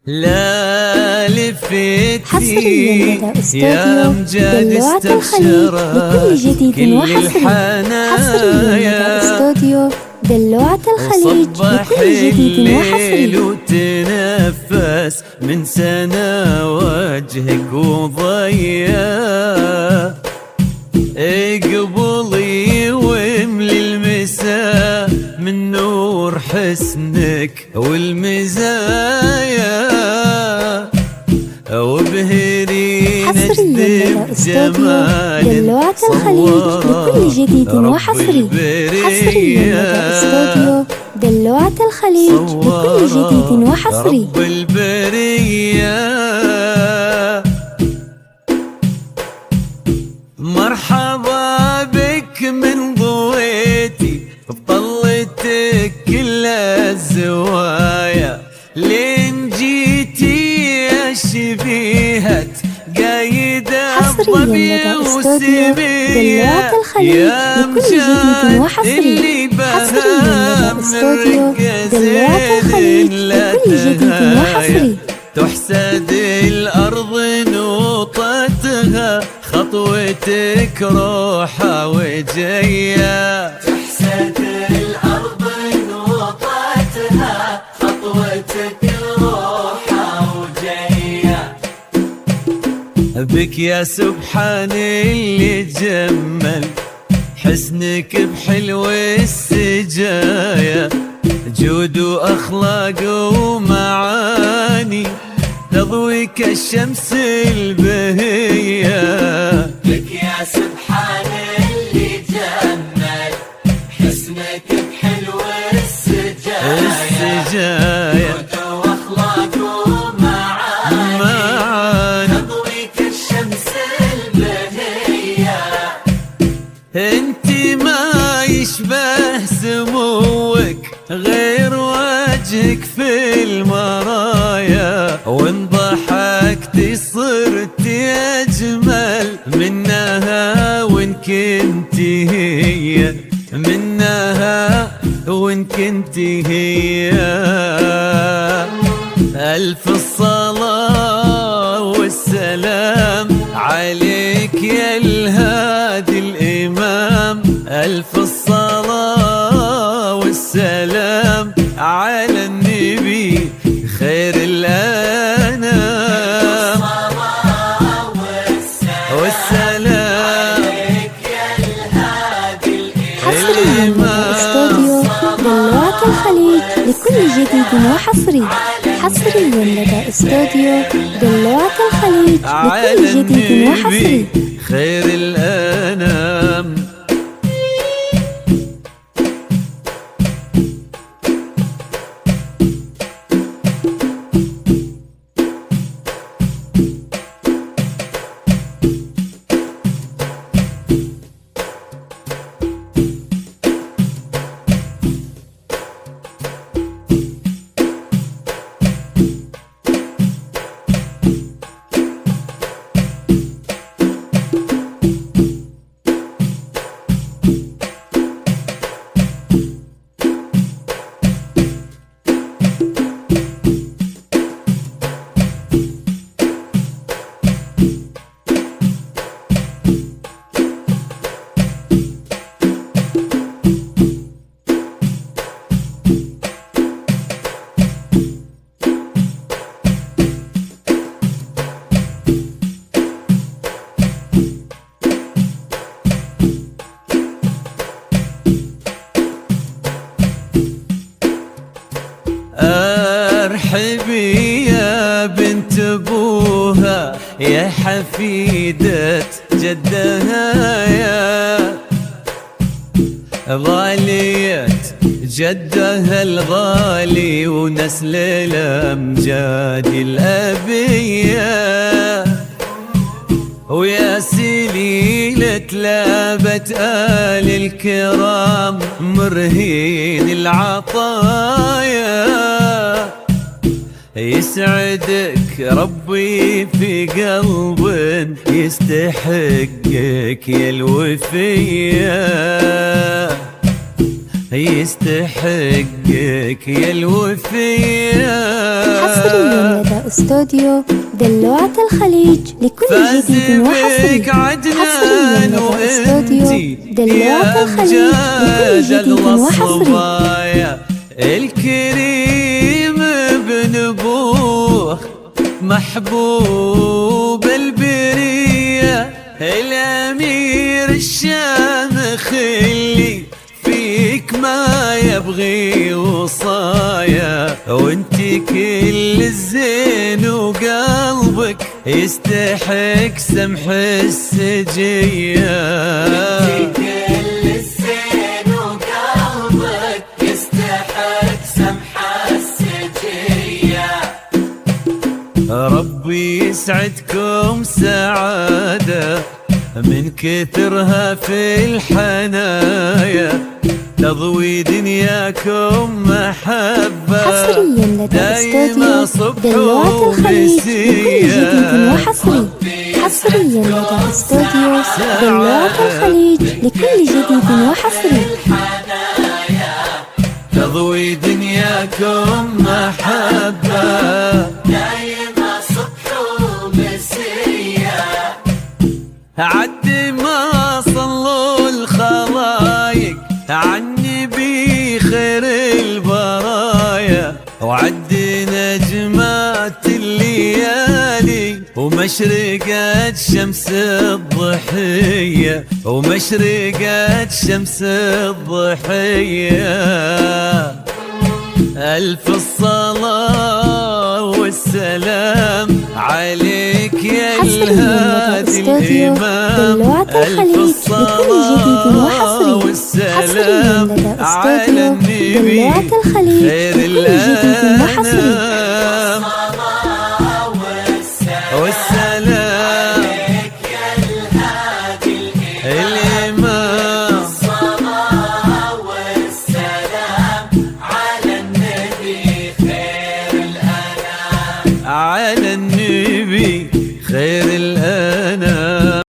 لا لفتي حصريا لدى يا استوديو امجاد دلوعة الخليج لكل جديد وحصري. حصريا لدى استوديو دلوعة الخليج لكل جديد وحصري. وتنفس من سنة وجهك وضيا اقبلي واملي المساء من نور حسنك والمزايا وبهري حصريا لدى استوديو دلوعة الخليج لكل جديد وحصري. حصريا لدى استوديو دلوعة الخليج لكل جديد وحصري. رب البرية مرحبا بك من ضويتي بطلتك كل الزوايا لين جيتي يا شبيهة قايدة حصريا لدى استوديو دلوعة الخليج لكل جديد وحصري. حصريا لدى استوديو دلوعة الخليج لكل جديد وحصري. تحسد الأرض نوطتها خطوتك روحة وجية تحسد الأرض نوطتها خطوتك روحة وجية بك يا سبحان اللي جمل حسنك بحلو السجايا جود وأخلاق ومعاني تضوي كالشمس البهية لك يا سبحان اللي جمل حسنك بحلو السجايا جود وأخلاق ومعاني تضوي كالشمس البهية انتي ما يشبه سموك غير وجهك في المرايا وان ضحكتي صرتي اجمل منها وان كنتي هي منها وان كنتي هي الف الصلاة والسلام عليك يا الهادي الامام الف الصلاة والسلام على النبي خير الأنام والسلام عليك يا الهادي حصريا لدى استوديو دلوعة الخليج لكل جديد وحصري. حصريا لدى استوديو دلوعة الخليج لكل جديد وحصري. خير الأنام ارحبي يا بنت ابوها يا حفيدة جدها يا غالية جدها الغالي ونسل الامجاد الابيه ويا سليلة لابت آل الكرام مرهين العطايا يسعدك ربي في قلب يستحقك يا الوفية يستحقك يا الوفية. حصريا لدى استوديو دلوعة الخليج لكل جديد وحصري. حصريا لدى استوديو دلوعة الخليج لكل جديد وحصري. الكريم ابن ابوه محبوب البرية، الامير الشامخ اللي فيك ما يبغي وصايا، وانتي كل الزين وقلبك يستحق سمح السجية. انتي كل الزين وقلبك يستحق سمح السجية. ربي يسعدكم سعادة من كثرها في الحنايا، تضوي دنياكم محبة حصريا لدى استوديو دلوعة الخليج لكل جديد وحصري. حصريا لدى استوديو دلوعة الخليج لكل جديد وحصري. تضوي دنياكم محبة دايما صبح ومسية. عد ما صلوا الخلايق عالنبي خير البرايا، وعد نجمات الليالي ومشرقات شمس الضحية، ومشرقات شمس الضحية. ألف الصلاة والسلام عليك يا الهادي الإمام، ألف الصلاة والسلام على النبي خير الأنام، والسلام عليك يا الهادي الإمام، الصلاة والسلام على النبي خير الأنام. على النبي خير الأنام.